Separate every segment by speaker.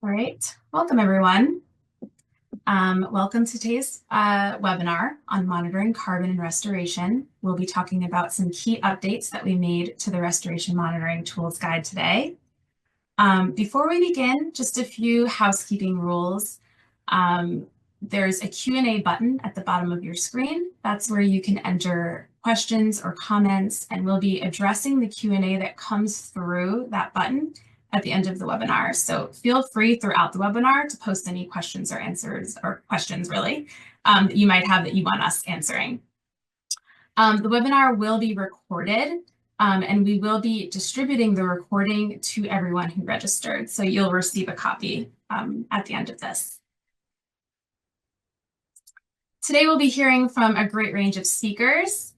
Speaker 1: All right, welcome everyone. Welcome to today's webinar on monitoring carbon and restoration. We'll be talking about some key updates that we made to the Restoration Monitoring Tools Guide today. Before we begin, just a few housekeeping rules. There's a Q&A button at the bottom of your screen. That's where you can enter questions or comments, and we'll be addressing the Q&A that comes through that button at the end of the webinar. So feel free throughout the webinar to post any questions or answers, or questions really, that you might have that you want us answering. The webinar will be recorded, and we will be distributing the recording to everyone who registered. So you'll receive a copy at the end of this. Today we'll be hearing from a great range of speakers.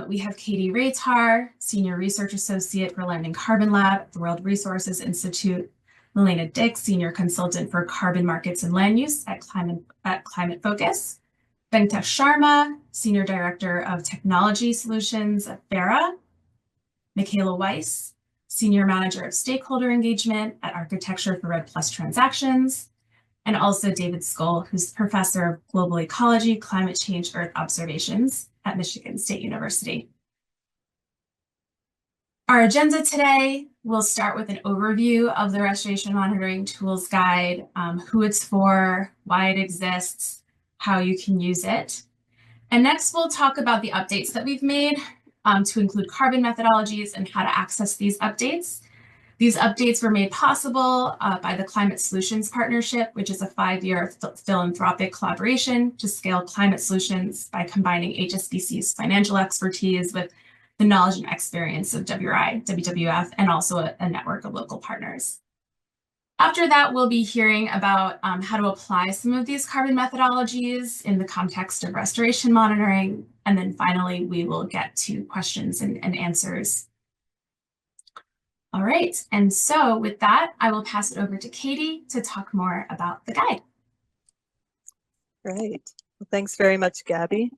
Speaker 1: We have Katie Raytar, Senior Research Associate for Land and Carbon Lab at the World Resources Institute, Milena Dix, Senior Consultant for Carbon Markets and Land Use at Climate Focus, Benktesh Sharma, Senior Director of Technology Solutions at Verra, Mikaela Weisse, Senior Manager of Stakeholder Engagement at Architecture for REDD+ Transactions, and also David Skoll, who's Professor of Global Ecology, Climate Change, Earth Observations at Michigan State University. Our agenda today, we'll start with an overview of the Restoration Monitoring Tools Guide, who it's for, why it exists, how you can use it. And next we'll talk about the updates that we've made to include carbon methodologies and how to access these updates. These updates were made possible by the Climate Solutions Partnership, which is a 5-year philanthropic collaboration to scale climate solutions by combining HSBC's financial expertise with the knowledge and experience of WRI, WWF, and also a network of local partners. After that, we'll be hearing about how to apply some of these carbon methodologies in the context of restoration monitoring. And then finally, we will get to questions and answers. All right, and so with that, I will pass it over to Katie to talk more about the guide.
Speaker 2: Great. Well, thanks very much, Gabby.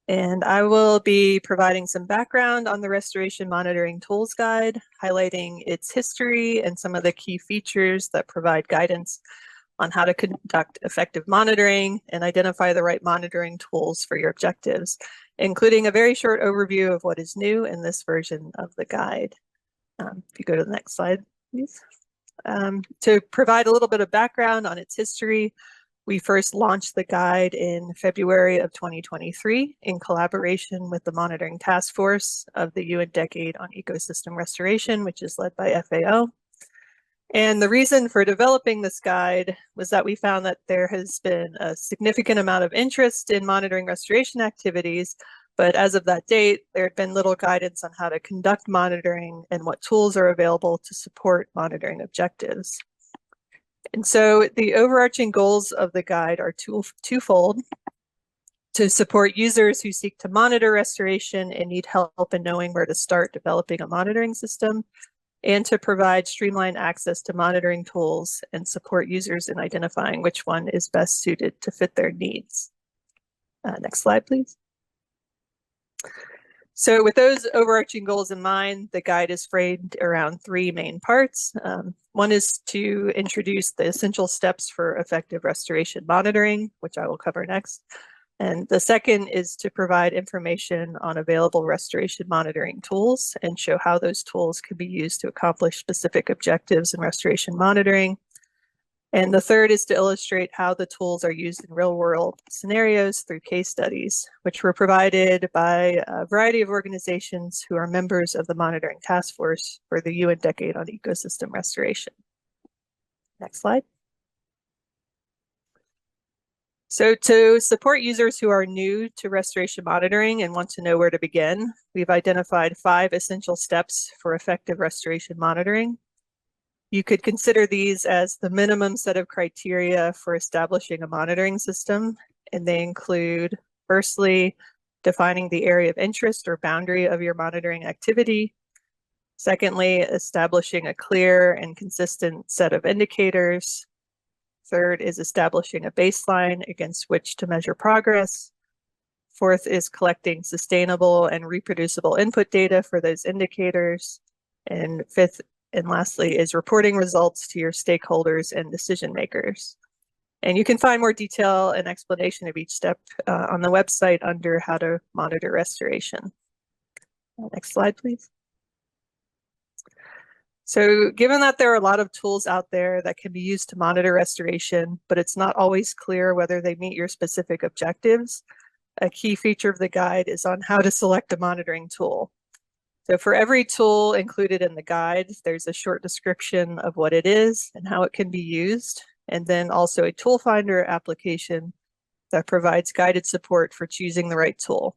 Speaker 2: And I will be providing some background on the Restoration Monitoring Tools Guide, highlighting its history and some of the key features that provide guidance on how to conduct effective monitoring and identify the right monitoring tools for your objectives, including a very short overview of what is new in this version of the guide. If you go to the next slide, please. To provide a little bit of background on its history, we first launched the guide in February of 2023 in collaboration with the Monitoring Task Force of the UN Decade on Ecosystem Restoration, which is led by FAO. And the reason for developing this guide was that we found that there has been a significant amount of interest in monitoring restoration activities, but as of that date, there had been little guidance on how to conduct monitoring and what tools are available to support monitoring objectives. And so the overarching goals of the guide are twofold: to support users who seek to monitor restoration and need help in knowing where to start developing a monitoring system, and to provide streamlined access to monitoring tools and support users in identifying which one is best suited to fit their needs. Next slide, please. So with those overarching goals in mind, the guide is framed around 3 main parts. One is to introduce the essential steps for effective restoration monitoring, which I will cover next. And the second is to provide information on available restoration monitoring tools and show how those tools can be used to accomplish specific objectives in restoration monitoring. And the third is to illustrate how the tools are used in real-world scenarios through case studies, which were provided by a variety of organizations who are members of the Monitoring Task Force for the UN Decade on Ecosystem Restoration. Next slide. So to support users who are new to restoration monitoring and want to know where to begin, we've identified 5 essential steps for effective restoration monitoring. You could consider these as the minimum set of criteria for establishing a monitoring system, and they include, firstly, defining the area of interest or boundary of your monitoring activity. Secondly, establishing a clear and consistent set of indicators. Third is establishing a baseline against which to measure progress. Fourth is collecting sustainable and reproducible input data for those indicators. And fifth And lastly is reporting results to your stakeholders and decision makers. And you can find more detail and explanation of each step on the website under how to monitor restoration. Next slide, please. So given that there are a lot of tools out there that can be used to monitor restoration, but it's not always clear whether they meet your specific objectives, a key feature of the guide is on how to select a monitoring tool. So for every tool included in the guide, there's a short description of what it is and how it can be used, and then also a tool finder application that provides guided support for choosing the right tool.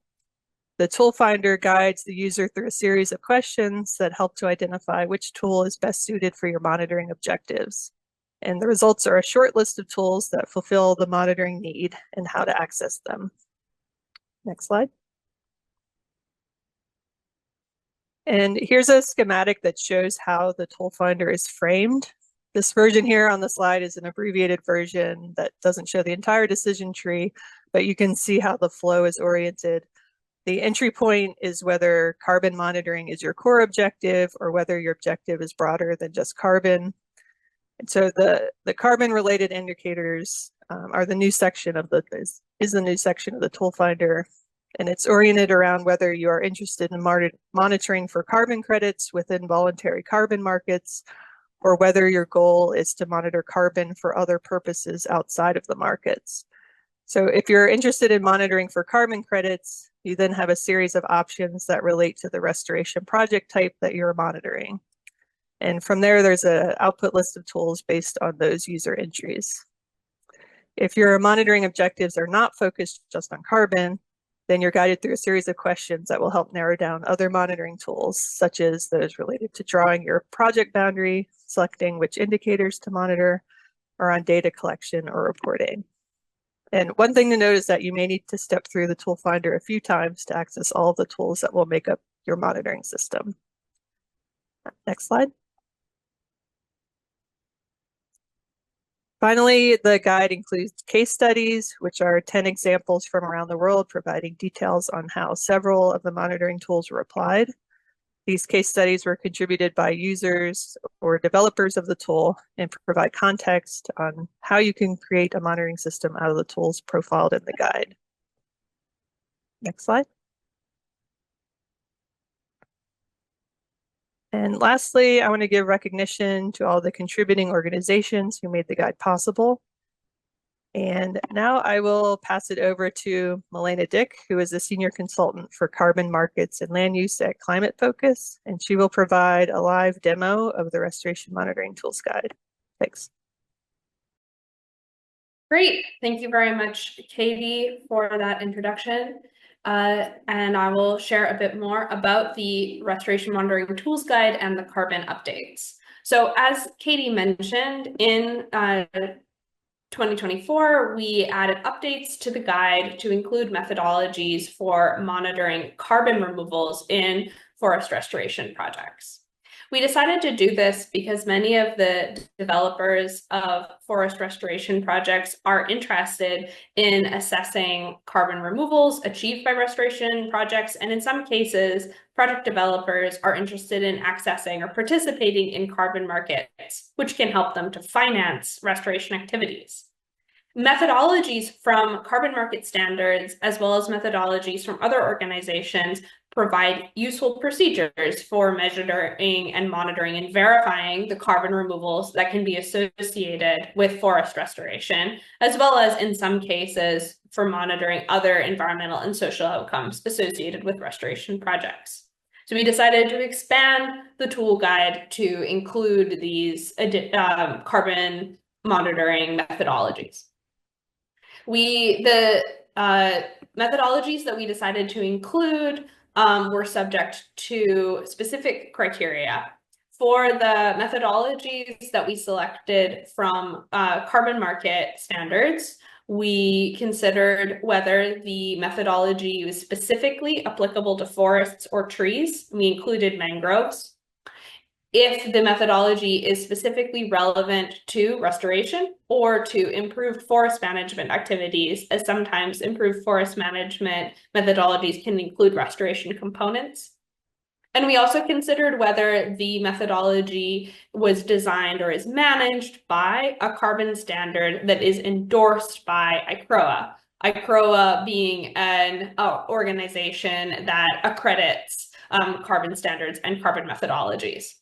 Speaker 2: The tool finder guides the user through a series of questions that help to identify which tool is best suited for your monitoring objectives. And the results are a short list of tools that fulfill the monitoring need and how to access them. Next slide. And here's a schematic that shows how the tool finder is framed. This version here on the slide is an abbreviated version that doesn't show the entire decision tree, but you can see how the flow is oriented. The entry point is whether carbon monitoring is your core objective or whether your objective is broader than just carbon. And so the carbon related indicators are the new section of the new section of the tool finder. And it's oriented around whether you are interested in monitoring for carbon credits within voluntary carbon markets, or whether your goal is to monitor carbon for other purposes outside of the markets. So if you're interested in monitoring for carbon credits, you then have a series of options that relate to the restoration project type that you're monitoring. And from there, there's an output list of tools based on those user entries. If your monitoring objectives are not focused just on carbon, then you're guided through a series of questions that will help narrow down other monitoring tools, such as those related to drawing your project boundary, selecting which indicators to monitor, or on data collection or reporting. And one thing to note is that you may need to step through the tool finder a few times to access all of the tools that will make up your monitoring system. Next slide. Finally, the guide includes case studies, which are 10 examples from around the world, providing details on how several of the monitoring tools were applied. These case studies were contributed by users or developers of the tool and provide context on how you can create a monitoring system out of the tools profiled in the guide. Next slide. And lastly, I want to give recognition to all the contributing organizations who made the guide possible. And now I will pass it over to Milena Dick, who is a senior consultant for carbon markets and land use at Climate Focus, and she will provide a live demo of the Restoration Monitoring Tools Guide. Thanks.
Speaker 3: Great. Thank you very much, Katie, for that introduction. And I will share a bit more about the Restoration Monitoring Tools Guide and the carbon updates. So as Katie mentioned, in 2024, we added updates to the guide to include methodologies for monitoring carbon removals in forest restoration projects. We decided to do this because many of the developers of forest restoration projects are interested in assessing carbon removals achieved by restoration projects, and in some cases, project developers are interested in accessing or participating in carbon markets, which can help them to finance restoration activities. Methodologies from carbon market standards, as well as methodologies from other organizations, provide useful procedures for measuring and monitoring and verifying the carbon removals that can be associated with forest restoration, as well as in some cases for monitoring other environmental and social outcomes associated with restoration projects. So we decided to expand the tool guide to include these carbon monitoring methodologies. The methodologies that we decided to include were subject to specific criteria. For the methodologies that we selected from carbon market standards, we considered whether the methodology was specifically applicable to forests or trees. We included mangroves. If the methodology is specifically relevant to restoration or to improved forest management activities, as sometimes improved forest management methodologies can include restoration components. And we also considered whether the methodology was designed or is managed by a carbon standard that is endorsed by ICROA. ICROA being an organization that accredits carbon standards and carbon methodologies.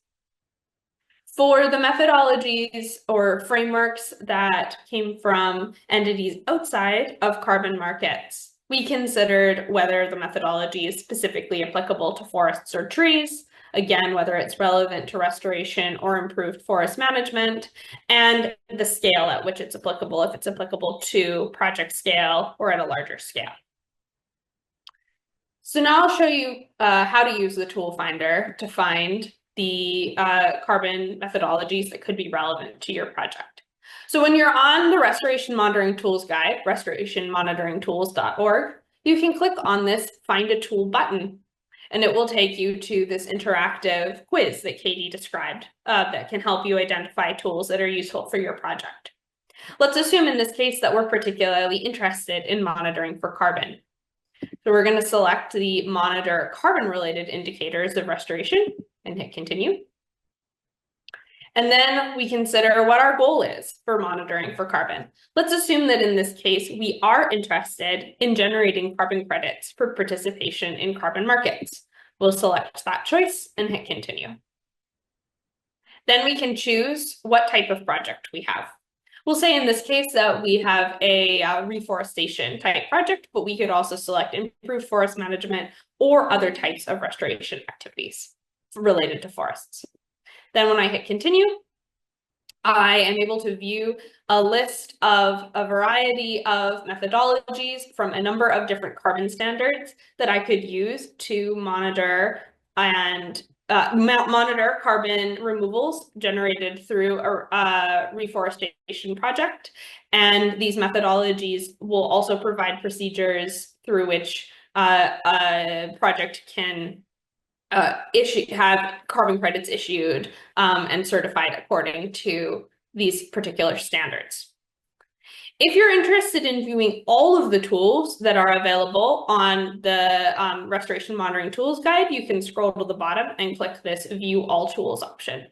Speaker 3: For the methodologies or frameworks that came from entities outside of carbon markets, we considered whether the methodology is specifically applicable to forests or trees, again, whether it's relevant to restoration or improved forest management, and the scale at which it's applicable, if it's applicable to project scale or at a larger scale. So now I'll show you how to use the tool finder to find the carbon methodologies that could be relevant to your project. So when you're on the Restoration Monitoring Tools Guide, restorationmonitoringtools.org, you can click on this Find a Tool button, and it will take you to this interactive quiz that Katie described that can help you identify tools that are useful for your project. Let's assume in this case that we're particularly interested in monitoring for carbon. So we're going to select the Monitor Carbon-Related Indicators of Restoration and hit Continue. And then we consider what our goal is for monitoring for carbon. Let's assume that in this case, we are interested in generating carbon credits for participation in carbon markets. We'll select that choice and hit Continue. Then we can choose what type of project we have. We'll say in this case that we have a reforestation type project, but we could also select improved forest management or other types of restoration activities related to forests. Then when I hit continue, I am able to view a list of a variety of methodologies from a number of different carbon standards that I could use to monitor and monitor carbon removals generated through a reforestation project. And these methodologies will also provide procedures through which a project can have carbon credits issued and certified according to these particular standards. If you're interested in viewing all of the tools that are available on the Restoration Monitoring Tools Guide, you can scroll to the bottom and click this View All Tools option.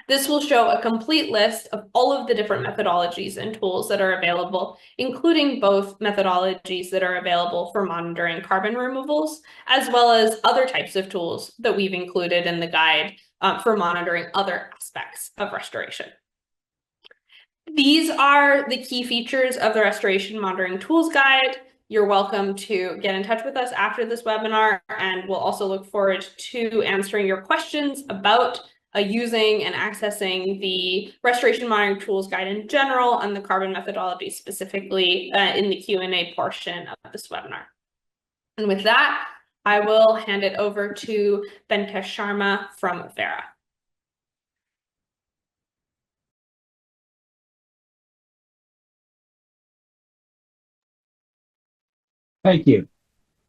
Speaker 3: This will show a complete list of all of the different methodologies and tools that are available, including both methodologies that are available for monitoring carbon removals, as well as other types of tools that we've included in the guide for monitoring other aspects of restoration. These are the key features of the Restoration Monitoring Tools Guide. You're welcome to get in touch with us after this webinar, and we'll also look forward to answering your questions about using and accessing the Restoration Monitoring Tools Guide in general and the carbon methodology specifically in the Q&A portion of this webinar. And with that, I will hand it over to Benktesh Sharma from Verra.
Speaker 4: Thank you.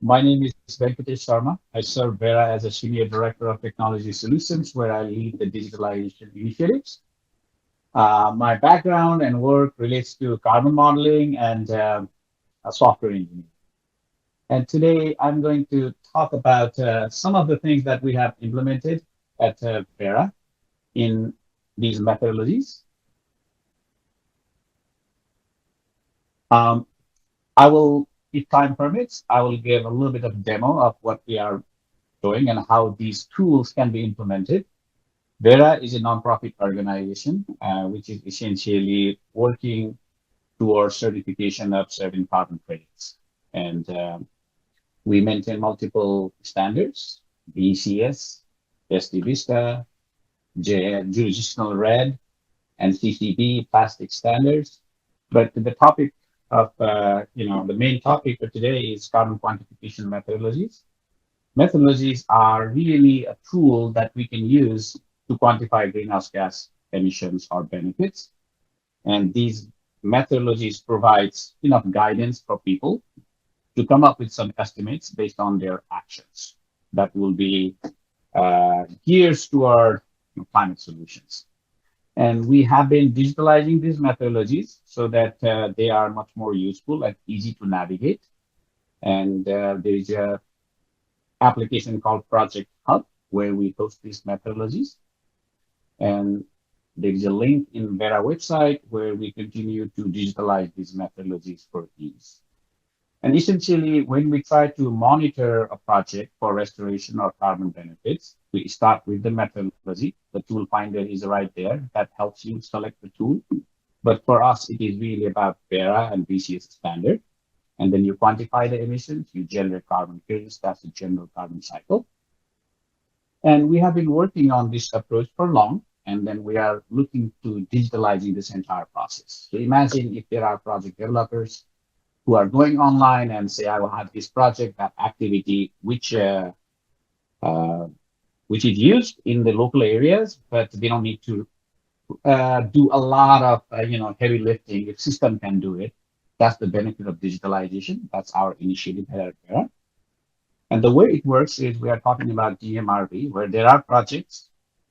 Speaker 4: My name is Benktesh Sharma. I serve Verra as a Senior Director of Technology Solutions, where I lead the digitalization initiatives. My background and work relates to carbon modeling and software engineering. And today I'm going to talk about some of the things that we have implemented at Verra in these methodologies. I will, if time permits, I will give a little bit of demo of what we are doing and how these tools can be implemented. Verra is a nonprofit organization, which is essentially working towards certification of certain carbon credits. And we maintain multiple standards, BCS, SD Vista, jurisdictional RED, and CCB plastic standards. But the topic of, the main topic for today is carbon quantification methodologies. Methodologies are really a tool that we can use to quantify greenhouse gas emissions or benefits. And these methodologies provides enough guidance for people to come up with some estimates based on their actions that will be gears toward climate solutions. And we have been digitalizing these methodologies so that they are much more useful and easy to navigate. And there is an application called Project Hub where we host these methodologies. And there is a link in Verra website where we continue to digitalize these methodologies for ease. And essentially, when we try to monitor a project for restoration or carbon benefits, we start with the methodology. The tool finder is right there. That helps you select the tool. But for us, it is really about Verra and BCS standard. And then you quantify the emissions, you generate carbon credits. That's the general carbon cycle. And we have been working on this approach for long. And then we are looking to digitalizing this entire process. So imagine if there are project developers who are going online and say, I will have this project, that activity, which is used in the local areas, but they don't need to do a lot of heavy lifting. If system can do it, that's the benefit of digitalization. That's our initiative here at Verra. And the way it works is we are talking about DMRV, where there are projects,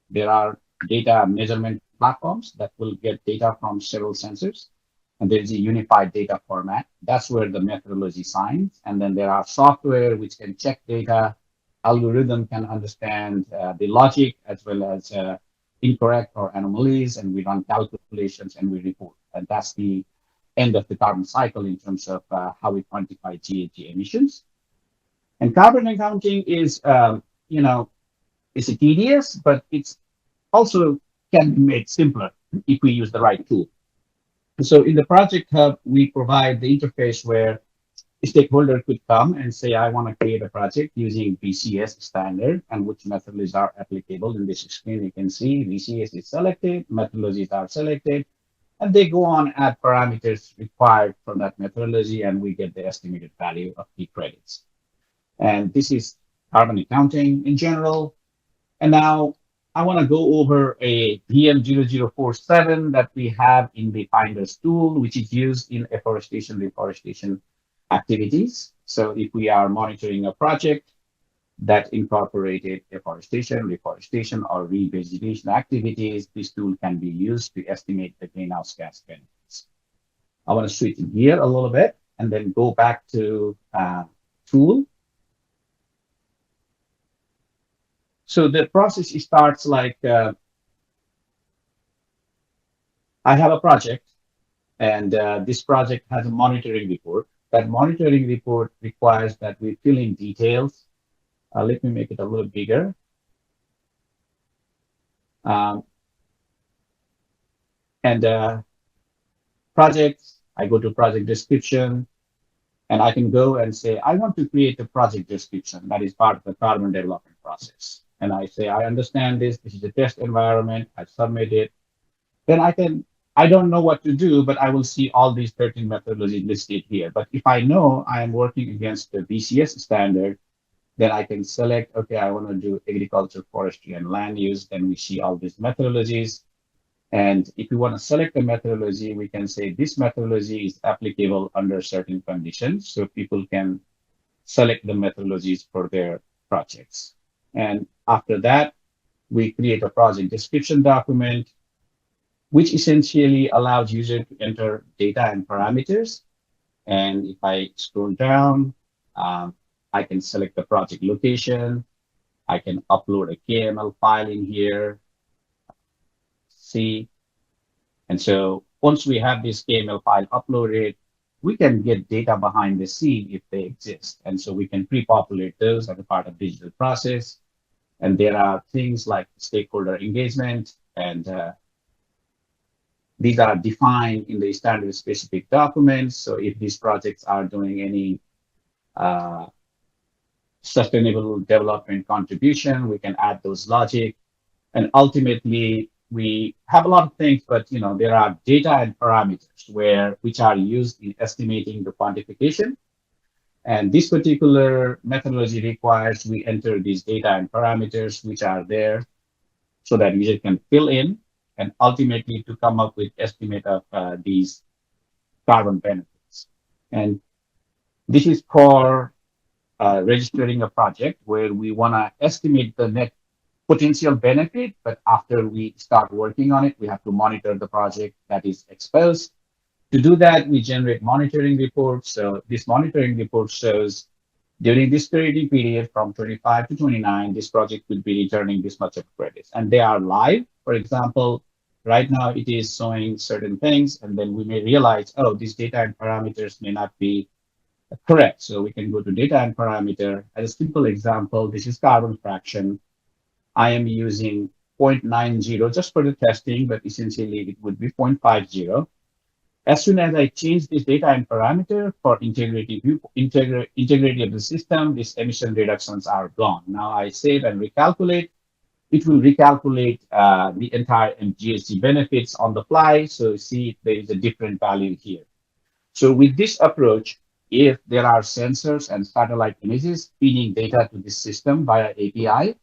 Speaker 4: there are data measurement platforms that will get data from several sensors. And there is a unified data format. That's where the methodology signs. And then there are software which can check data. Algorithm can understand the logic as well as incorrect or anomalies. And we run calculations and we report. And that's the end of the carbon cycle in terms of how we quantify GHG emissions. And carbon accounting is, it's tedious, but it's also can be made simpler if we use the right tool. So in the project hub, we provide the interface where a stakeholder could come and say, I want to create a project using BCS standard and which methodologies are applicable. In this screen, you can see BCS is selected, methodologies are selected, and they go on, add parameters required for that methodology, and we get the estimated value of the credits. And this is carbon accounting in general. And now I want to go over a DM0047 that we have in the Finders tool, which is used in afforestation, reforestation activities. So if we are monitoring a project that incorporated afforestation, reforestation, or revegetation activities, this tool can be used to estimate the greenhouse gas benefits. I want to switch gear a little bit and then go back to tool. So the process starts like, I have a project, and this project has a monitoring report. That monitoring report requires that we fill in details. Let me make it a little bigger. Projects, I go to project description, and I can go and say, I want to create a project description that is part of the carbon development process. And I say, I understand this is a test environment, I submit it. Then I don't know what to do, but I will see all these 13 methodologies listed here. But if I know I am working against the BCS standard, then I can select, okay, I want to do agriculture, forestry, and land use. Then we see all these methodologies. And if you want to select a methodology, we can say this methodology is applicable under certain conditions. So people can select the methodologies for their projects. And after that, we create a project description document, which essentially allows user to enter data and parameters. And if I scroll down, I can select the project location. I can upload a KML file in here. See. And so once we have this KML file uploaded, we can get data behind the scene if they exist. And so we can pre-populate those as a part of digital process. And there are things like stakeholder engagement, and these are defined in the standard specific documents. So if these projects are doing any sustainable development contribution, we can add those logic. And ultimately, we have a lot of things, but there are data and parameters which are used in estimating the quantification. And this particular methodology requires we enter these data and parameters which are there so that user can fill in and ultimately to come up with estimate of these carbon benefits. And this is for registering a project where we want to estimate the net potential benefit, but after we start working on it, we have to monitor the project that is exposed. To do that, we generate monitoring reports. So this monitoring report shows During this crediting period from 25 to 29, this project will be returning this much of credits. And they are live. For example, right now it is showing certain things, and then we may realize, oh, these data and parameters may not be correct. So we can go to data and parameter. As a simple example, this is carbon fraction. I am using 0.90 just for the testing, but essentially it would be 0.50. As soon as I change this data and parameter for integrity of the system, these emission reductions are gone. Now I save and recalculate. It will recalculate the entire GHG benefits on the fly. So see, there is a different value here. So with this approach, if there are sensors and satellite images feeding data to this system via API,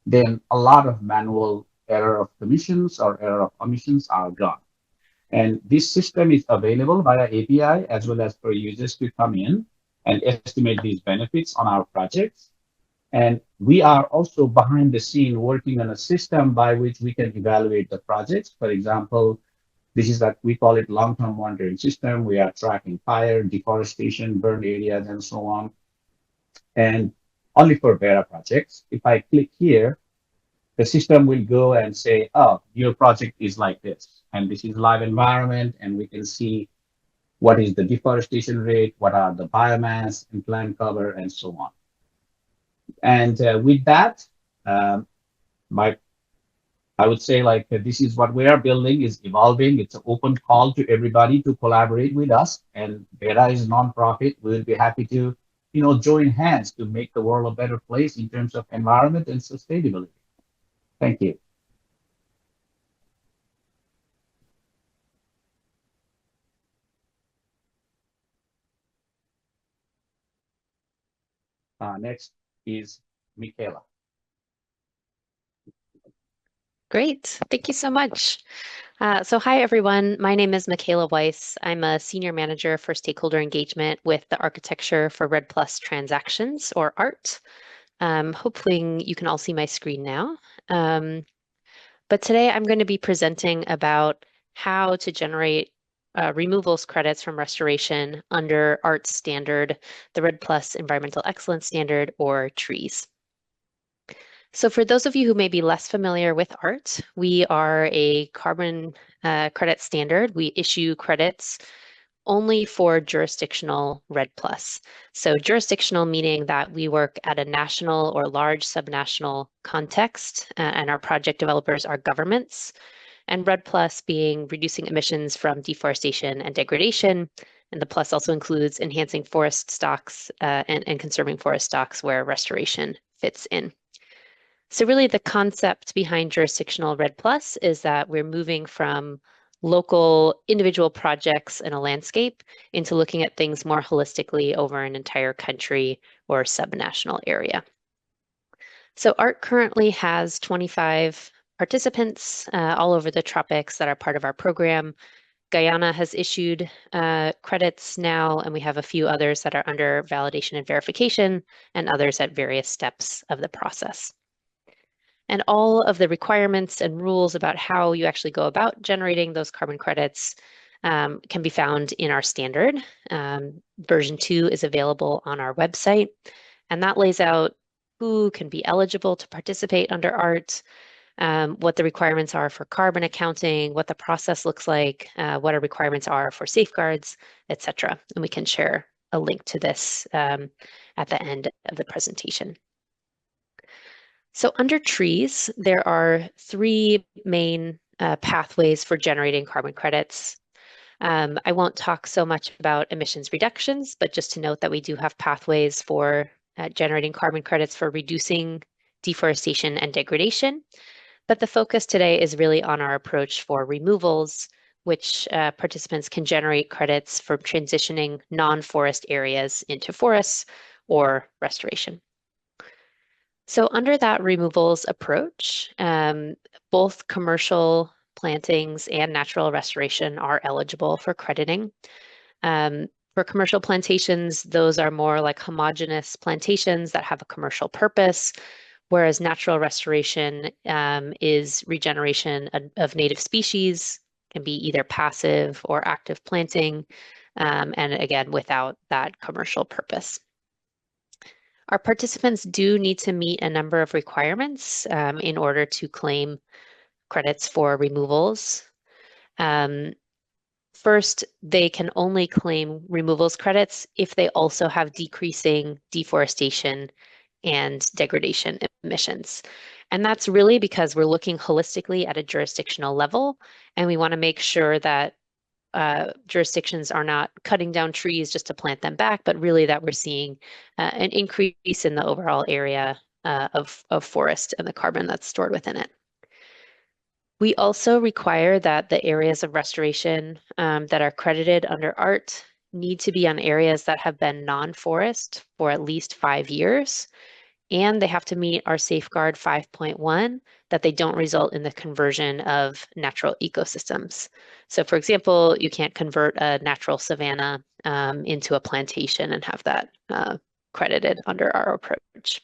Speaker 4: then a lot of manual error of emissions or error of omissions are gone. And this system is available via API as well as for users to come in and estimate these benefits on our projects. And we are also behind the scene working on a system by which we can evaluate the projects. For example, this is that we call it long-term monitoring system. We are tracking fire, deforestation, burned areas, and so on. And only for Verra projects. If I click here, the system will go and say, oh, your project is like this. And this is live environment, and we can see what is the deforestation rate, what are the biomass and plant cover, and so on. And with that, I would say like this is what we are building is evolving. It's an open call to everybody to collaborate with us. And Verra is a nonprofit. We'll be happy to, join hands to make the world a better place in terms of environment and sustainability. Thank you. Next is Mikaela.
Speaker 5: Great. Thank you so much. So hi, everyone. My name is Mikaela Weisse. I'm a senior manager for stakeholder engagement with the Architecture for REDD+ Transactions, or ART. Hopefully you can all see my screen now. But today I'm going to be presenting about how to generate removals credits from restoration under ART standard, the REDD+ Environmental Excellence Standard, or TREES. So for those of you who may be less familiar with ART, we are a carbon credit standard. We issue credits only for jurisdictional REDD+. So jurisdictional meaning that we work at a national or large subnational context, and our project developers are governments, and REDD+ being reducing emissions from deforestation and degradation, and the plus also includes enhancing forest stocks and conserving forest stocks where restoration fits in. So really the concept behind jurisdictional REDD+ is that we're moving from local individual projects in a landscape into looking at things more holistically over an entire country or subnational area. So ART currently has 25 participants all over the tropics that are part of our program. Guyana has issued credits now, and we have a few others that are under validation and verification, and others at various steps of the process. And all of the requirements and rules about how you actually go about generating those carbon credits can be found in our standard. Version 2 is available on our website, and that lays out who can be eligible to participate under ART, what the requirements are for carbon accounting, what the process looks like, what our requirements are for safeguards, etc. And we can share a link to this at the end of the presentation. So under TREES, there are three main pathways for generating carbon credits. I won't talk so much about emissions reductions, but just to note that we do have pathways for generating carbon credits for reducing deforestation and degradation. But the focus today is really on our approach for removals, which participants can generate credits for transitioning non-forest areas into forests or restoration. So under that removals approach, both commercial plantings and natural restoration are eligible for crediting. For commercial plantations, those are more like homogeneous plantations that have a commercial purpose, whereas natural restoration is regeneration of native species, can be either passive or active planting, and again, without that commercial purpose. Our participants do need to meet a number of requirements in order to claim credits for removals. First, they can only claim removals credits if they also have decreasing deforestation and degradation emissions. And that's really because we're looking holistically at a jurisdictional level, and we want to make sure that jurisdictions are not cutting down trees just to plant them back, but really that we're seeing an increase in the overall area of forest and the carbon that's stored within it. We also require that the areas of restoration that are credited under ART need to be on areas that have been non-forest for at least 5 years, and they have to meet our safeguard 5.1 that they don't result in the conversion of natural ecosystems. So for example, you can't convert a natural savanna into a plantation and have that credited under our approach.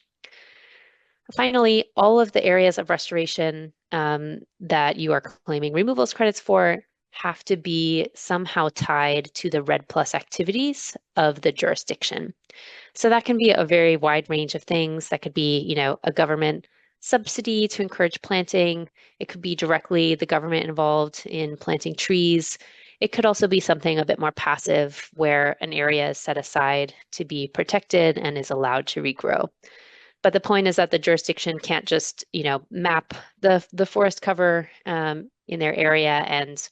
Speaker 5: Finally, all of the areas of restoration that you are claiming removals credits for have to be somehow tied to the REDD+ activities of the jurisdiction. So that can be a very wide range of things. That could be, you know, a government subsidy to encourage planting. It could be directly the government involved in planting trees. It could also be something a bit more passive where an area is set aside to be protected and is allowed to regrow. But the point is that the jurisdiction can't just, you know, map the forest cover in their area and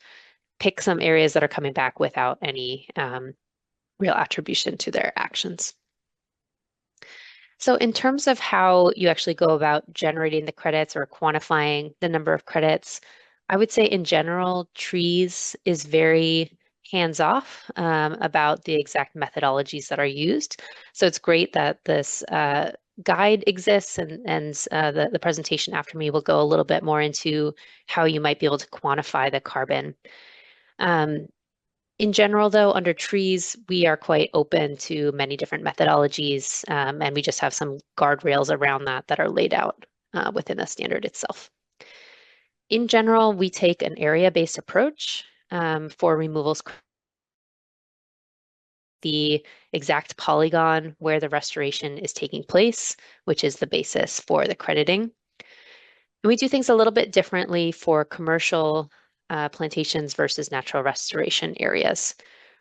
Speaker 5: pick some areas that are coming back without any real attribution to their actions. So in terms of how you actually go about generating the credits or quantifying the number of credits, I would say in general, trees is very hands-off about the exact methodologies that are used. So it's great that this guide exists, and the presentation after me will go a little bit more into how you might be able to quantify the carbon. In general, though, under trees, we are quite open to many different methodologies, and we just have some guardrails around that are laid out within the standard itself. In general, we take an area-based approach for removals. The exact polygon where the restoration is taking place, which is the basis for the crediting. And we do things a little bit differently for commercial plantations versus natural restoration areas.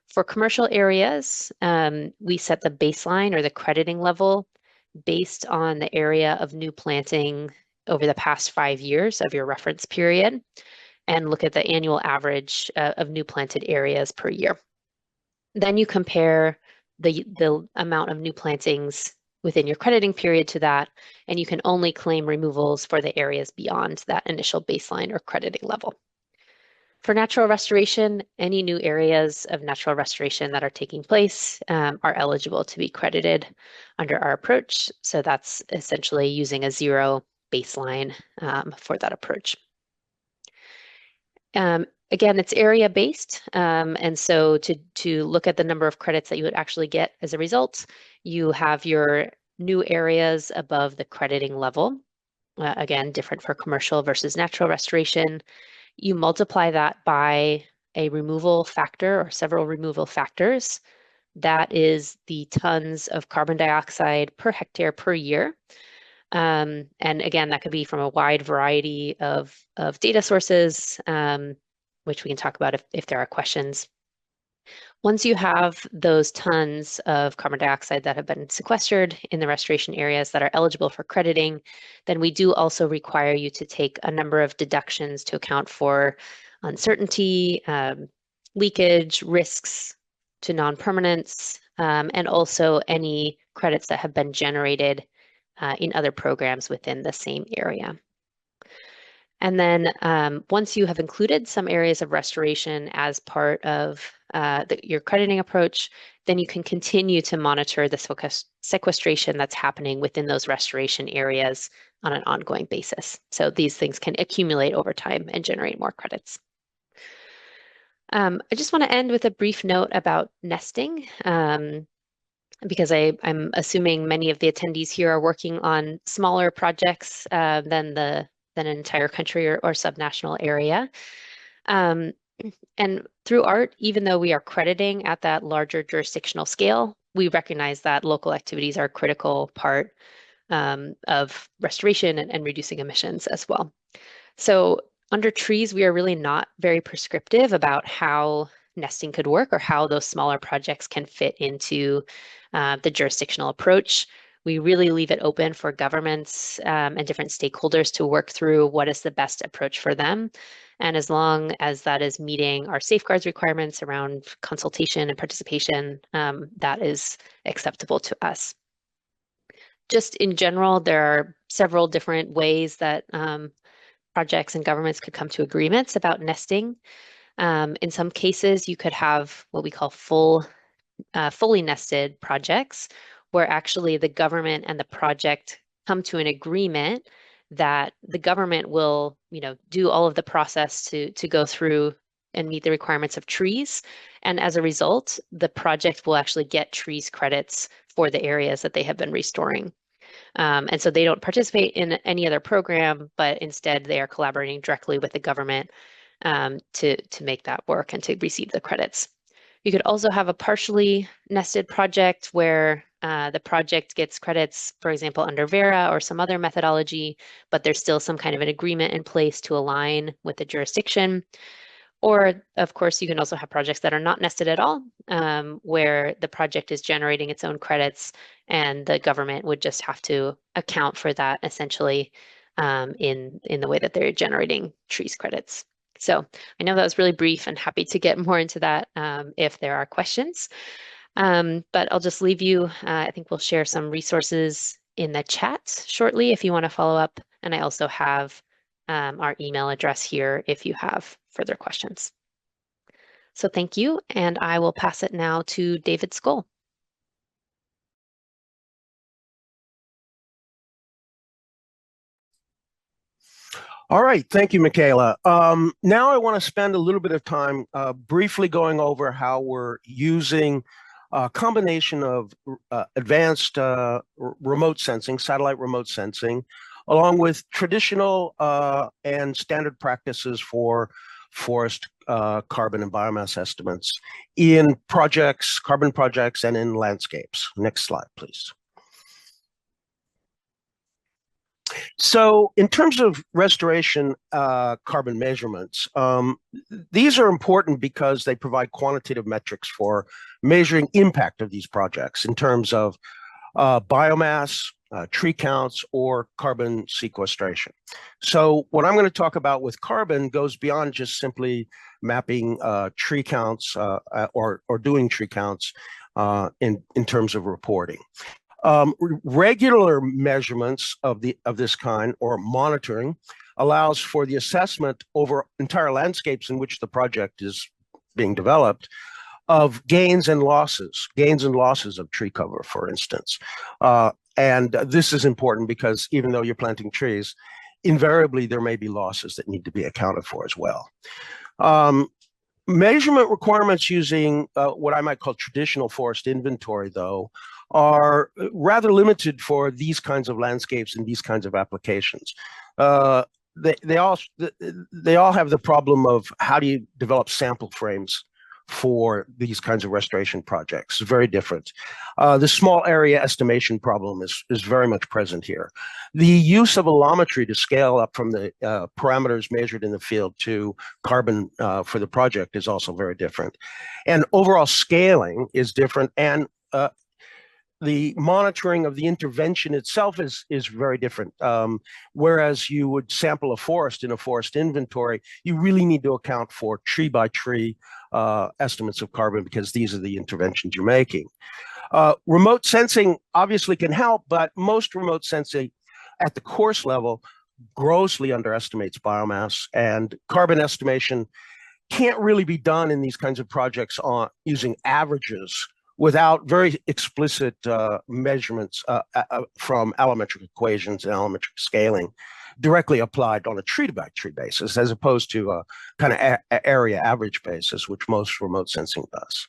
Speaker 5: For commercial areas, we set the baseline or the crediting level based on the area of new planting over the past 5 years of your reference period, and look at the annual average of new planted areas per year. Then you compare the amount of new plantings within your crediting period to that, and you can only claim removals for the areas beyond that initial baseline or crediting level. For natural restoration, any new areas of natural restoration that are taking place are eligible to be credited under our approach. So that's essentially using a zero baseline for that approach. Again, it's area based. And so to look at the number of credits that you would actually get as a result, you have your new areas above the crediting level. Again, different for commercial versus natural restoration. You multiply that by a removal factor or several removal factors. That is the tons of carbon dioxide per hectare per year. And again, that could be from a wide variety of data sources, which we can talk about if there are questions. Once you have those tons of carbon dioxide that have been sequestered in the restoration areas that are eligible for crediting, then we do also require you to take a number of deductions to account for uncertainty, leakage, risks to non-permanence, and also any credits that have been generated in other programs within the same area. And then once you have included some areas of restoration as part of your crediting approach, then you can continue to monitor the sequestration that's happening within those restoration areas on an ongoing basis. So these things can accumulate over time and generate more credits. I just want to end with a brief note about nesting, because I'm assuming many of the attendees here are working on smaller projects than an entire country or subnational area. And through ART, even though we are crediting at that larger jurisdictional scale, we recognize that local activities are a critical part of restoration and reducing emissions as well. So under trees, we are really not very prescriptive about how nesting could work or how those smaller projects can fit into the jurisdictional approach. We really leave it open for governments and different stakeholders to work through what is the best approach for them. And as long as that is meeting our safeguards requirements around consultation and participation, that is acceptable to us. Just in general, there are several different ways that projects and governments could come to agreements about nesting. In some cases, you could have what we call fully nested projects, where actually the government and the project come to an agreement that the government will, do all of the process to go through and meet the requirements of trees. And as a result, the project will actually get trees credits for the areas that they have been restoring. And so they don't participate in any other program, but instead they are collaborating directly with the government to make that work and to receive the credits. You could also have a partially nested project where the project gets credits, for example, under Verra or some other methodology, but there's still some kind of an agreement in place to align with the jurisdiction. Or, of course, you can also have projects that are not nested at all, where the project is generating its own credits and the government would just have to account for that essentially in the way that they're generating trees credits. So I know that was really brief and happy to get more into that if there are questions. But I'll just leave you. I think we'll share some resources in the chat shortly if you want to follow up. And I also have our email address here if you have further questions. So thank you, and I will pass it now to David Skoll.
Speaker 6: All right, thank you, Mikaela. Now I want to spend a little bit of time briefly going over how we're using a combination of advanced remote sensing, satellite remote sensing, along with traditional and standard practices for forest carbon and biomass estimates in projects, carbon projects, and in landscapes. Next slide, please. So in terms of restoration carbon measurements, these are important because they provide quantitative metrics for measuring impact of these projects in terms of biomass, tree counts, or carbon sequestration. So what I'm going to talk about with carbon goes beyond just simply mapping tree counts or doing tree counts in terms of reporting. Regular measurements of this kind or monitoring allows for the assessment over entire landscapes in which the project is being developed of gains and losses of tree cover, for instance. And this is important because even though you're planting trees, invariably there may be losses that need to be accounted for as well. Measurement requirements using what I might call traditional forest inventory, though, are rather limited for these kinds of landscapes and these kinds of applications. They all have the problem of how do you develop sample frames for these kinds of restoration projects. It's very different. The small area estimation problem is very much present here. The use of allometry to scale up from the parameters measured in the field to carbon for the project is also very different. And overall scaling is different, and the monitoring of the intervention itself is very different. Whereas you would sample a forest in a forest inventory, you really need to account for tree by tree estimates of carbon because these are the interventions you're making. Remote sensing obviously can help, but most remote sensing at the coarse level grossly underestimates biomass, and carbon estimation can't really be done in these kinds of projects using averages without very explicit measurements from allometric equations and allometric scaling directly applied on a tree-by-tree basis, as opposed to a kind of area average basis, which most remote sensing does.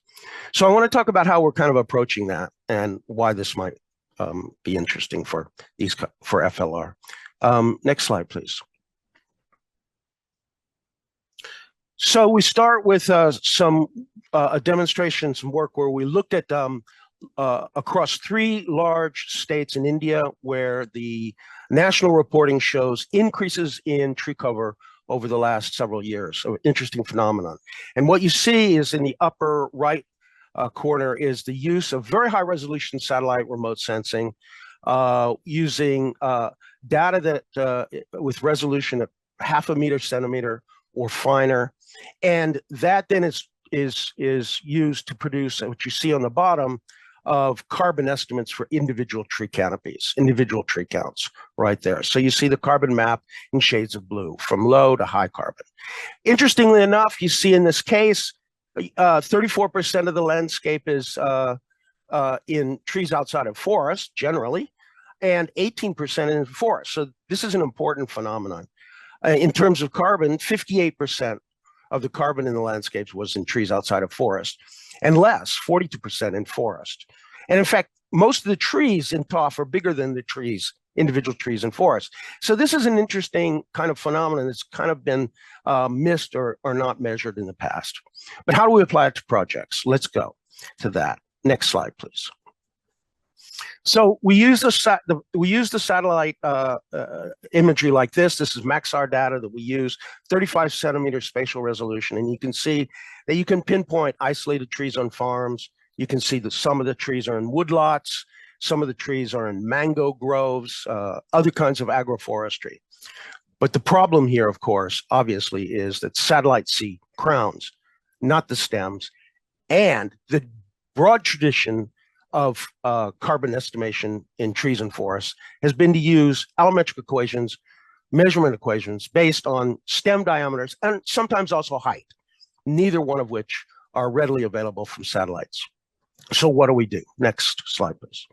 Speaker 6: So I want to talk about how we're kind of approaching that and why this might be interesting for FLR. Next slide, please. So we start with a demonstration, some work where we looked at across 3 large states in India where the national reporting shows increases in tree cover over the last several years. So interesting phenomenon. And what you see is in the upper right corner is the use of very high resolution satellite remote sensing using data that with resolution of 0.5 meter centimeter or finer, and that then is used to produce what you see on the bottom of carbon estimates for individual tree canopies, individual tree counts right there. So you see the carbon map in shades of blue from low to high carbon. Interestingly enough, you see in this case, 34% of the landscape is in trees outside of forest generally, and 18% in forest. So this is an important phenomenon. In terms of carbon, 58% of the carbon in the landscapes was in trees outside of forest, and less, 42% in forest. And in fact, most of the trees in TOF are bigger than the trees, individual trees in forest. So this is an interesting kind of phenomenon that's kind of been missed or not measured in the past. But how do we apply it to projects? Let's go to that. Next slide, please. So we use the satellite imagery like this. This is Maxar data that we use, 35 centimeter spatial resolution, and you can see that you can pinpoint isolated trees on farms. You can see that some of the trees are in woodlots, some of the trees are in mango groves, other kinds of agroforestry. But the problem here, of course, obviously, is that satellites see crowns, not the stems, and the broad tradition of carbon estimation in trees and forests has been to use allometric equations, measurement equations based on stem diameters and sometimes also height, neither one of which are readily available from satellites. So what do we do? Next slide, please.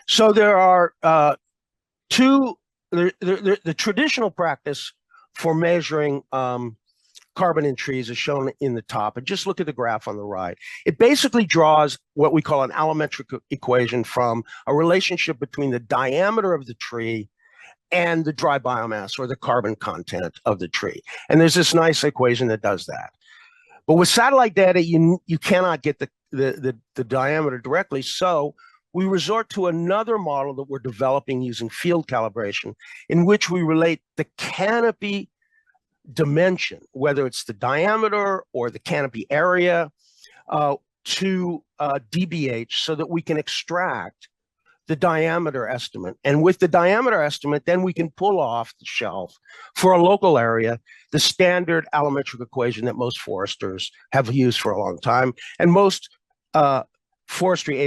Speaker 6: So there are the traditional practice for measuring carbon in trees is shown in the top, and just look at the graph on the right. It basically draws what we call an allometric equation from a relationship between the diameter of the tree and the dry biomass or the carbon content of the tree. And there's this nice equation that does that. But with satellite data, you cannot get the diameter directly, so we resort to another model that we're developing using field calibration, in which we relate the canopy dimension, whether it's the diameter or the canopy area, to DBH, so that we can extract the diameter estimate. And with the diameter estimate, then we can pull off the shelf for a local area the standard allometric equation that most foresters have used for a long time, and most forestry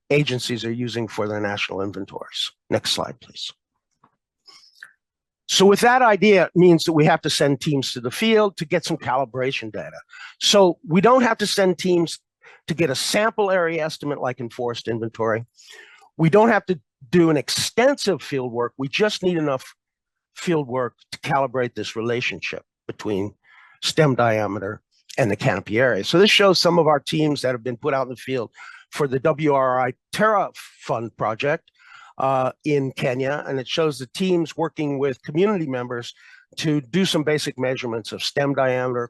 Speaker 6: agencies are using for their national inventories. Next slide, please. So with that idea, it means that we have to send teams to the field to get some calibration data. So we don't have to send teams to get a sample area estimate like in forest inventory. We don't have to do an extensive field work. We just need enough field work to calibrate this relationship between stem diameter and the canopy area. So this shows some of our teams that have been put out in the field for the WRI Terra Fund project in Kenya, and it shows the teams working with community members to do some basic measurements of stem diameter,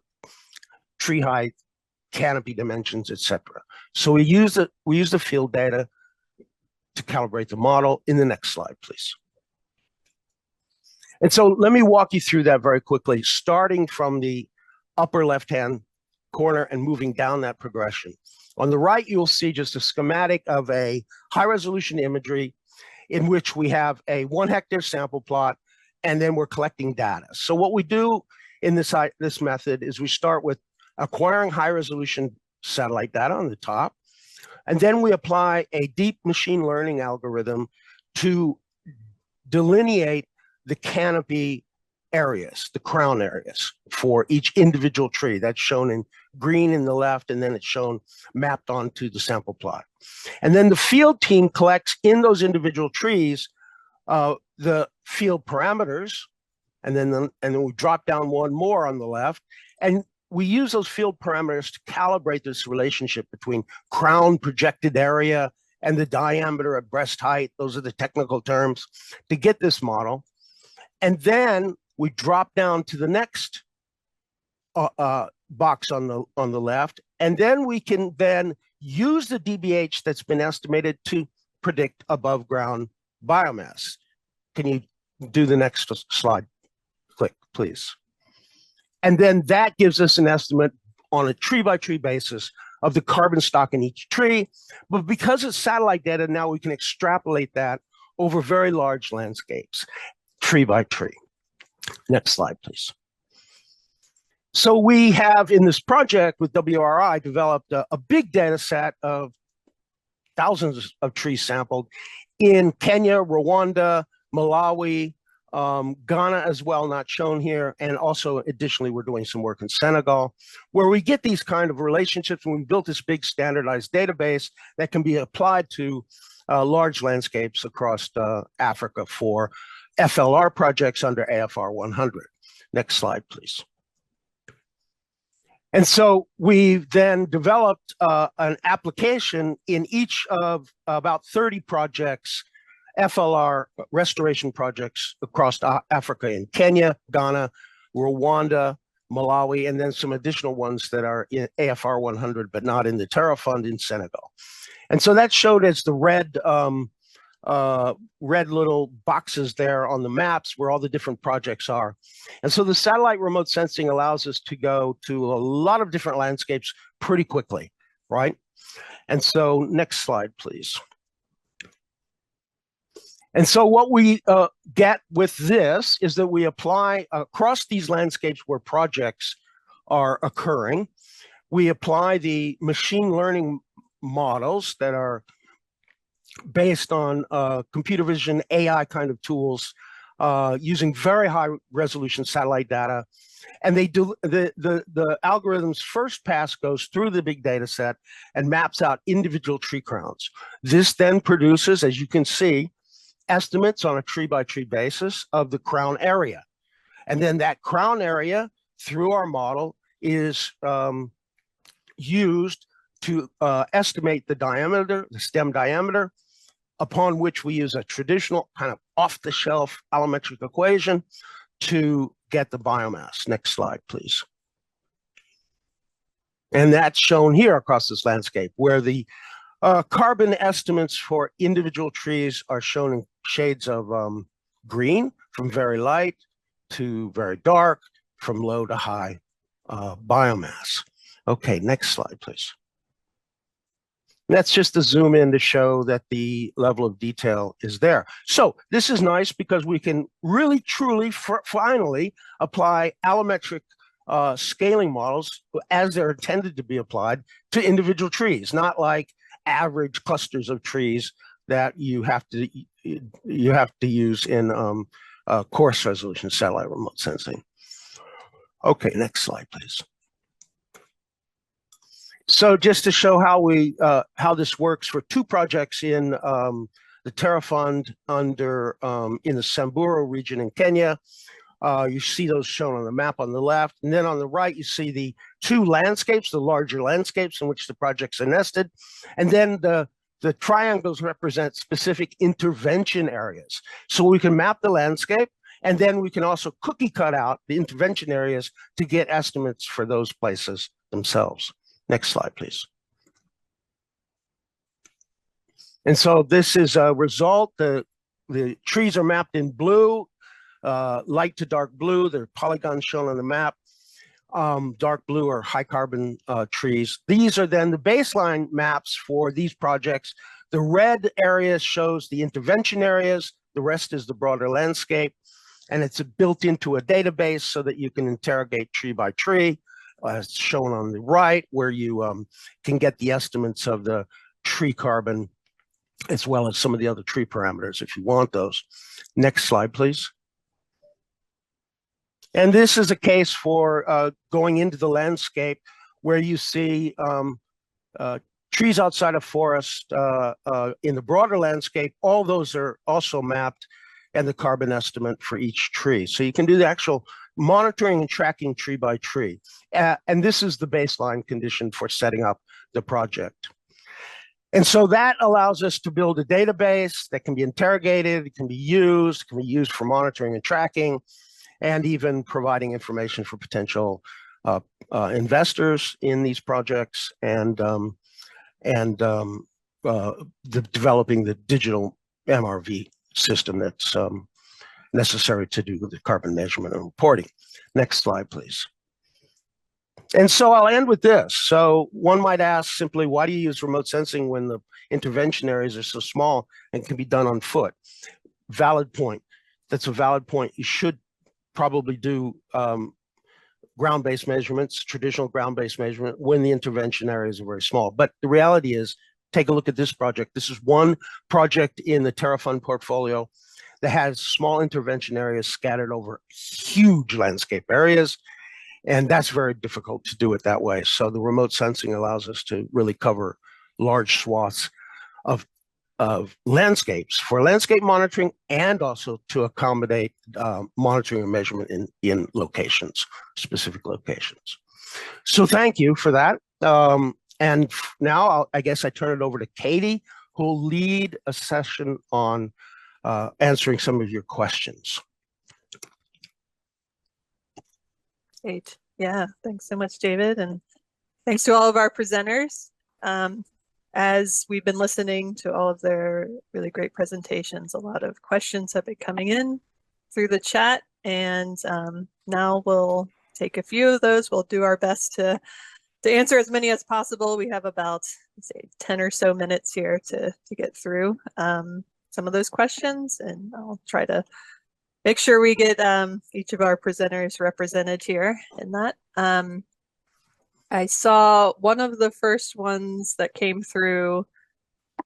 Speaker 6: tree height, canopy dimensions, etc. So we use the field data to calibrate the model. In the next slide, please. And so let me walk you through that very quickly, starting from the upper left-hand corner and moving down that progression. On the right, you'll see just a schematic of a high-resolution imagery in which we have a 1 hectare sample plot, and then we're collecting data. So what we do in this method is we start with acquiring high-resolution satellite data on the top, and then we apply a deep machine learning algorithm to delineate the canopy areas, the crown areas for each individual tree. That's shown in green in the left, and then it's shown mapped onto the sample plot. And then the field team collects in those individual trees the field parameters, and then we drop down one more on the left, and we use those field parameters to calibrate this relationship between crown projected area and the diameter at breast height. Those are the technical terms to get this model. And then we drop down to the next box on the left, and then we can then use the DBH that's been estimated to predict above ground biomass. Can you do the next slide? Click, please. And then that gives us an estimate on a tree by tree basis of the carbon stock in each tree. But because it's satellite data, now we can extrapolate that over very large landscapes, tree by tree. Next slide, please. So we have in this project with WRI developed a big data set of thousands of trees sampled in Kenya, Rwanda, Malawi, Ghana as well, not shown here. And also additionally, we're doing some work in Senegal, where we get these kind of relationships, and we built this big standardized database that can be applied to large landscapes across Africa for FLR projects under AFR 100. Next slide, please. And so we've then developed an application in each of about 30 projects, FLR restoration projects across Africa in Kenya, Ghana, Rwanda, Malawi, and then some additional ones that are in AFR 100, but not in the Terra Fund in Senegal. And so that's showed as the red little boxes there on the maps where all the different projects are. And so the satellite remote sensing allows us to go to a lot of different landscapes pretty quickly, right? And so next slide, please. And so what we get with this is that we apply across these landscapes where projects are occurring. We apply the machine learning models that are based on computer vision, AI kind of tools, using very high resolution satellite data. And they do the algorithm's first pass goes through the big data set and maps out individual tree crowns. This then produces, as you can see, estimates on a tree by tree basis of the crown area. And then that crown area through our model is used to estimate the diameter, the stem diameter, upon which we use a traditional kind of off-the-shelf allometric equation to get the biomass. Next slide, please. And that's shown here across this landscape, where the carbon estimates for individual trees are shown in shades of green, from very light to very dark, from low to high biomass. Okay, next slide, please. That's just a zoom in to show that the level of detail is there. So this is nice because we can really, truly, finally apply allometric scaling models as they're intended to be applied to individual trees, not like average clusters of trees that you have to use in coarse resolution satellite remote sensing. Okay, next slide, please. So just to show how this works for two projects in the Terra Fund under in the Samburu region in Kenya. You see those shown on the map on the left, and then on the right you see the two landscapes, the larger landscapes in which the projects are nested, and then the triangles represent specific intervention areas. So we can map the landscape, and then we can also cookie cut out the intervention areas to get estimates for those places themselves. Next slide, please. And so this is a result. The trees are mapped in blue, light to dark blue. There are polygons shown on the map. Dark blue are high carbon trees. These are then the baseline maps for these projects. The red area shows the intervention areas. The rest is the broader landscape. And it's built into a database so that you can interrogate tree by tree. As shown on the right, where you can get the estimates of the tree carbon as well as some of the other tree parameters if you want those. Next slide, please. And this is a case for going into the landscape where you see trees outside of forest in the broader landscape. All those are also mapped, and the carbon estimate for each tree. So you can do the actual monitoring and tracking tree by tree. And this is the baseline condition for setting up the project. And so that allows us to build a database that can be interrogated, it can be used for monitoring and tracking, and even providing information for potential investors in these projects and developing the digital MRV system that's necessary to do the carbon measurement and reporting. Next slide, please. And so I'll end with this. So one might ask simply, why do you use remote sensing when the intervention areas are so small and can be done on foot? Valid point. That's a valid point. You should probably do ground-based measurements, traditional ground-based measurement, when the intervention areas are very small. But the reality is, take a look at this project. This is one project in the TerraFund portfolio that has small intervention areas scattered over huge landscape areas. And that's very difficult to do it that way. So the remote sensing allows us to really cover large swaths of landscapes for landscape monitoring and also to accommodate monitoring and measurement in locations, specific locations. So thank you for that. And now I guess I turn it over to Katie, who will lead a session on answering some of your questions.
Speaker 2: Great. Yeah, thanks so much, David. And thanks to all of our presenters. As we've been listening to all of their really great presentations, a lot of questions have been coming in through the chat. And now we'll take a few of those. We'll do our best to answer as many as possible. We have about, say, 10 or so minutes here to get through some of those questions. And I'll try to make sure we get each of our presenters represented here in that. I saw one of the first ones that came through.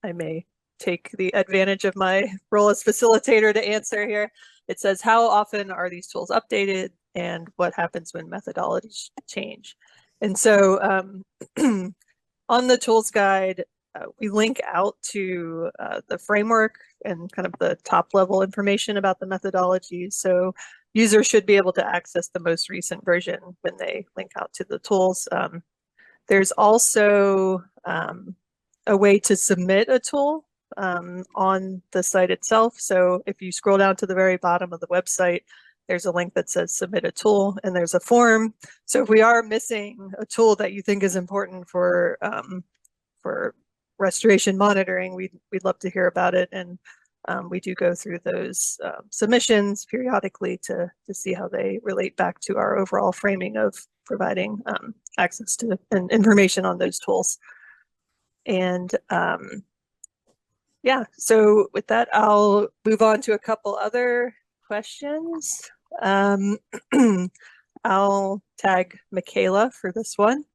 Speaker 2: I may take the advantage of my role as facilitator to answer here. It says, how often are these tools updated and what happens when methodologies change? And so on the tools guide, we link out to the framework and kind of the top level information about the methodologies. So users should be able to access the most recent version when they link out to the tools. There's also a way to submit a tool on the site itself. So if you scroll down to the very bottom of the website, there's a link that says submit a tool, and there's a form. So if we are missing a tool that you think is important for restoration monitoring, we'd love to hear about it. And we do go through those submissions periodically to see how they relate back to our overall framing of providing access to and information on those tools. And yeah, so with that, I'll move on to a couple other questions. I'll tag Mikaela for this one.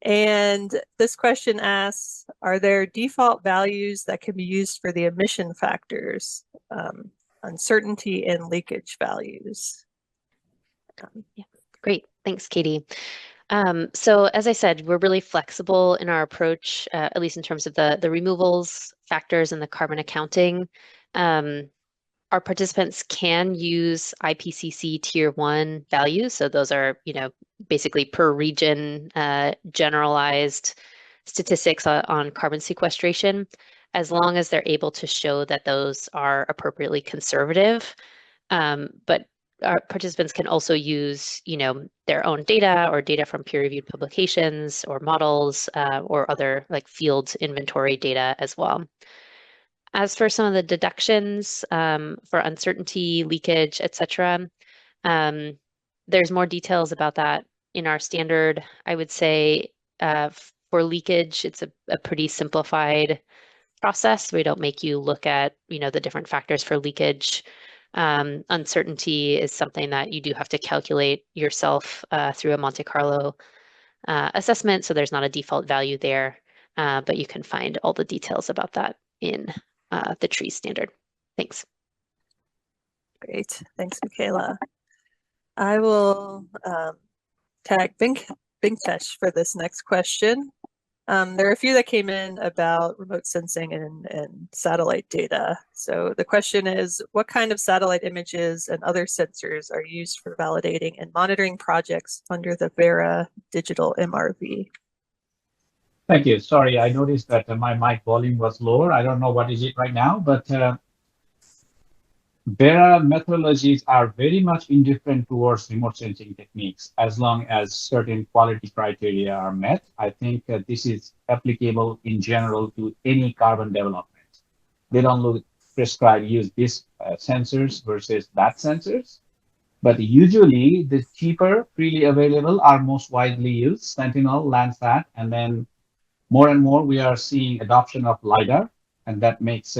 Speaker 2: And this question asks, are there default values that can be used for the emission factors, uncertainty and leakage values?
Speaker 5: Yeah, great. Thanks, Katie. So as I said, we're really flexible in our approach, at least in terms of the removals factors and the carbon accounting. Our participants can use IPCC Tier 1 values. So those are, basically per region generalized statistics on carbon sequestration, as long as they're able to show that those are appropriately conservative. But our participants can also use, their own data or data from peer-reviewed publications or models or other like field inventory data as well. As for some of the deductions for uncertainty, leakage, etc., there's more details about that in our standard. I would say for leakage, it's a pretty simplified process. We don't make you look at, the different factors for leakage. Uncertainty is something that you do have to calculate yourself through a Monte Carlo assessment. So there's not a default value there, but you can find all the details about that in the tree standard. Thanks.
Speaker 2: Great. Thanks, Mikaela. I will tag Benktesh for this next question. There are a few that came in about remote sensing and satellite data. So the question is, what kind of satellite images and other sensors are used for validating and monitoring projects under the Verra digital MRV?
Speaker 4: Thank you. Sorry, I noticed that my mic volume was lower. I don't know what is it right now, but Verra methodologies are very much indifferent towards remote sensing techniques as long as certain quality criteria are met. I think this is applicable in general to any carbon development. They don't prescribe use this sensors versus that sensors, but usually the cheaper, freely available are most widely used, Sentinel, Landsat, and then more and more we are seeing adoption of LiDAR, and that makes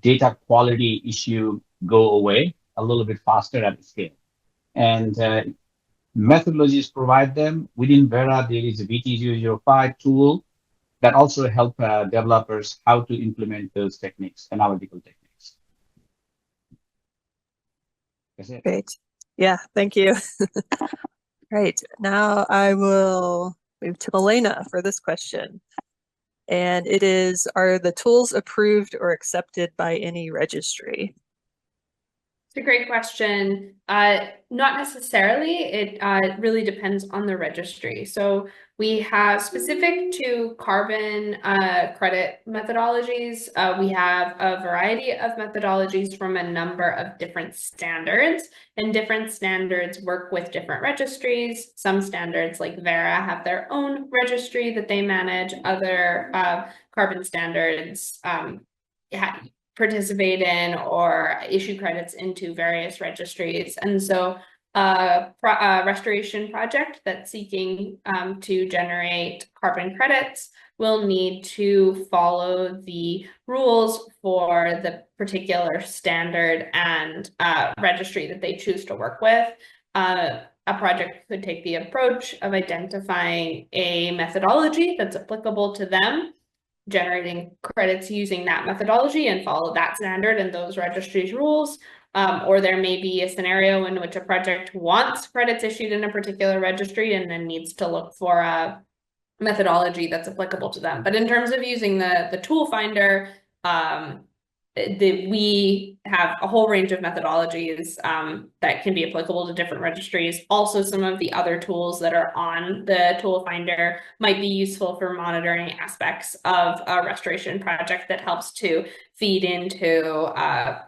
Speaker 4: data quality issue go away a little bit faster at scale. And methodologies provide them. Within Verra, there is a VT005 tool that also help developers how to implement those techniques, analytical techniques. That's it.
Speaker 2: Great. Yeah, thank you. Right, now I will move to Milena for this question. And it is, are the tools approved or accepted by any registry?
Speaker 3: It's a great question. Not necessarily. It really depends on the registry. So we have specific to carbon credit methodologies. We have a variety of methodologies from a number of different standards, and different standards work with different registries. Some standards like Verra have their own registry that they manage. Other carbon standards participate in or issue credits into various registries. And so a restoration project that's seeking to generate carbon credits will need to follow the rules for the particular standard and registry that they choose to work with. A project could take the approach of identifying a methodology that's applicable to them, generating credits using that methodology and follow that standard and those registries rules. Or there may be a scenario in which a project wants credits issued in a particular registry and then needs to look for a methodology that's applicable to them. But in terms of using the tool finder, we have a whole range of methodologies that can be applicable to different registries. Also, some of the other tools that are on the tool finder might be useful for monitoring aspects of a restoration project that helps to feed into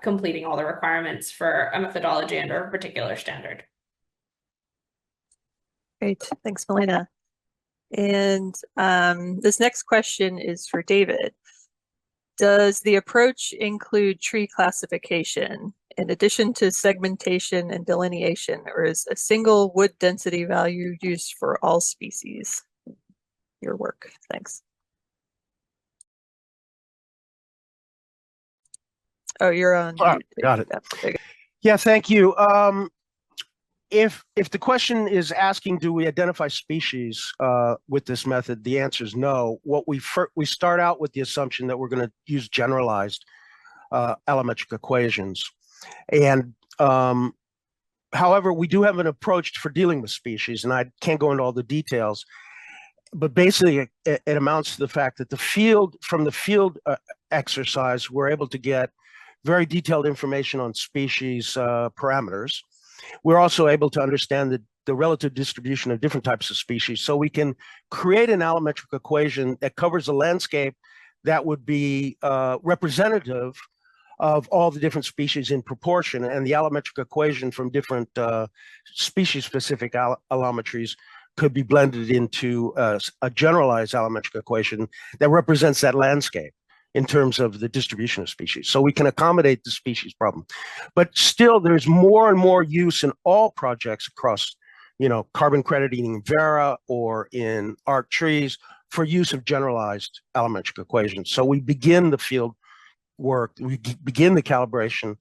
Speaker 3: completing all the requirements for a methodology under a particular standard.
Speaker 2: Great, thanks, Milena. And this next question is for David. Does the approach include tree classification in addition to segmentation and delineation, or is a single wood density value used for all species? Your work, thanks. Oh, you're on.
Speaker 6: Got it. Yeah, thank you. If the question is asking, do we identify species with this method, the answer is no. What we start out with the assumption that we're going to use generalized allometric equations, and however, we do have an approach for dealing with species, and I can't go into all the details, but basically it amounts to the fact that from the field exercise, we're able to get very detailed information on species parameters. We're also able to understand the relative distribution of different types of species. So we can create an allometric equation that covers a landscape that would be representative of all the different species in proportion. And the allometric equation from different species-specific allometries could be blended into a generalized allometric equation that represents that landscape in terms of the distribution of species. So we can accommodate the species problem. But still, there's more and more use in all projects across, carbon crediting in Verra or in ARC trees for use of generalized allometric equations. So we begin the field work, we begin the calibration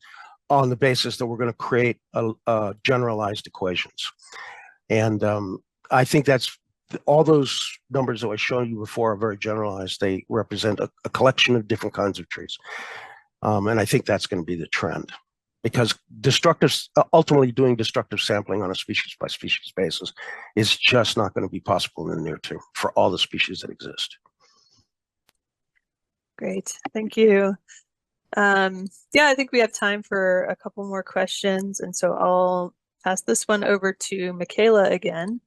Speaker 6: on the basis that we're going to create a generalized equations. And I think that's all those numbers that I showed you before are very generalized. They represent a collection of different kinds of trees. And I think that's going to be the trend, because ultimately doing destructive sampling on a species by species basis is just not going to be possible in the near term for all the species that exist.
Speaker 2: Great, thank you. Yeah, I think we have time for a couple more questions. And so I'll pass this one over to Mikaela again.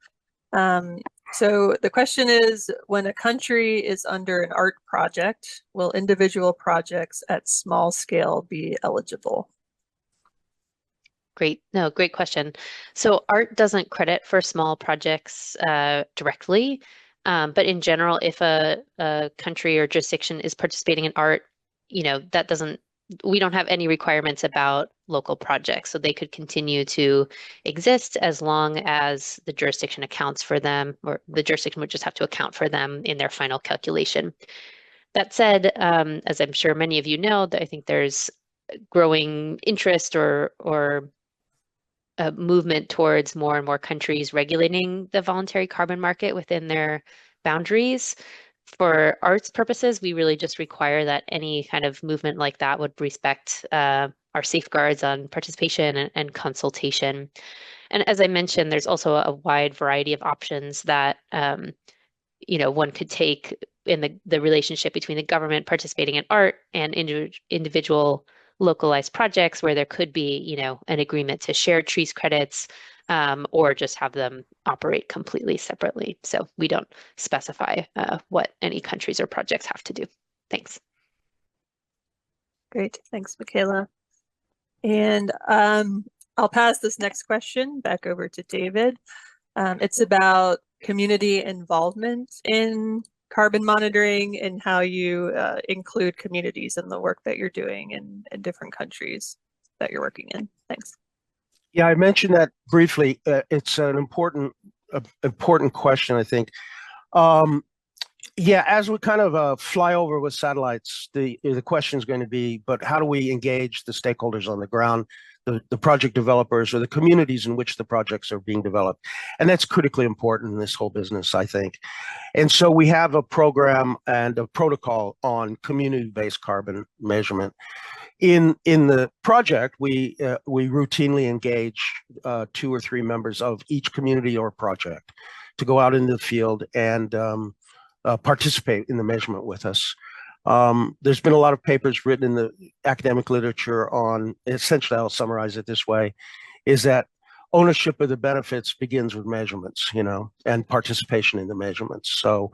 Speaker 2: So the question is, when a country is under an art project, will individual projects at small scale be eligible?
Speaker 5: Great. No, great question. So art doesn't credit for small projects directly, but in general, if a country or jurisdiction is participating in art, that doesn't, we don't have any requirements about local projects. So they could continue to exist as long as the jurisdiction accounts for them, or the jurisdiction would just have to account for them in their final calculation. That said, as I'm sure many of you know, that I think there's growing interest or a movement towards more and more countries regulating the voluntary carbon market within their boundaries. For arts purposes, we really just require that any kind of movement like that would respect our safeguards on participation and consultation. And as I mentioned, there's also a wide variety of options that one could take in the relationship between the government participating in art and individual localized projects where there could be, an agreement to share trees credits or just have them operate completely separately. So we don't specify what any countries or projects have to do. Thanks.
Speaker 2: Great. Thanks, Mikaela. And I'll pass this next question back over to David. It's about community involvement in carbon monitoring and how you include communities in the work that you're doing in different countries that you're working in. Thanks.
Speaker 6: Yeah, I mentioned that briefly. It's an important question, I think. Yeah, as we kind of fly over with satellites, the question is going to be, but how do we engage the stakeholders on the ground, the project developers or the communities in which the projects are being developed? And that's critically important in this whole business, I think. And so we have a program and a protocol on community-based carbon measurement. In the project, we routinely engage 2 or 3 members of each community or project to go out into the field and participate in the measurement with us. There's been a lot of papers written in the academic literature on, essentially I'll summarize it this way, is that ownership of the benefits begins with measurements, and participation in the measurements. So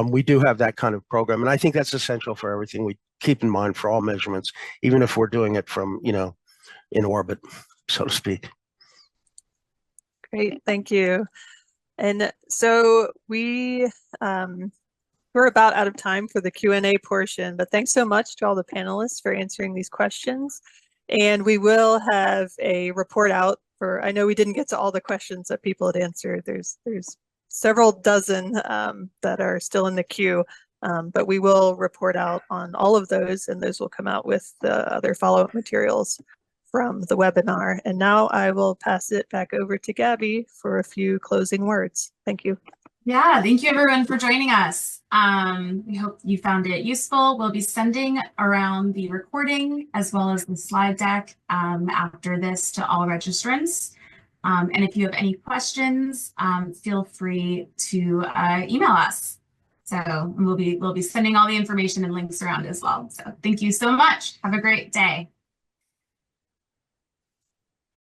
Speaker 6: we do have that kind of program. And I think that's essential for everything we keep in mind for all measurements, even if we're doing it from, in orbit, so to speak.
Speaker 2: Great, thank you. And so we're about out of time for the Q&A portion, but thanks so much to all the panelists for answering these questions. And we will have a report out for, I know we didn't get to all the questions that people had answered. There's several dozen that are still in the queue, but we will report out on all of those, and those will come out with the other follow-up materials from the webinar. And now I will pass it back over to Gabby for a few closing words. Thank you.
Speaker 1: Yeah, thank you everyone for joining us. We hope you found it useful. We'll be sending around the recording as well as the slide deck after this to all registrants. And if you have any questions, feel free to email us. So we'll be sending all the information and links around as well. So thank you so much. Have a great day.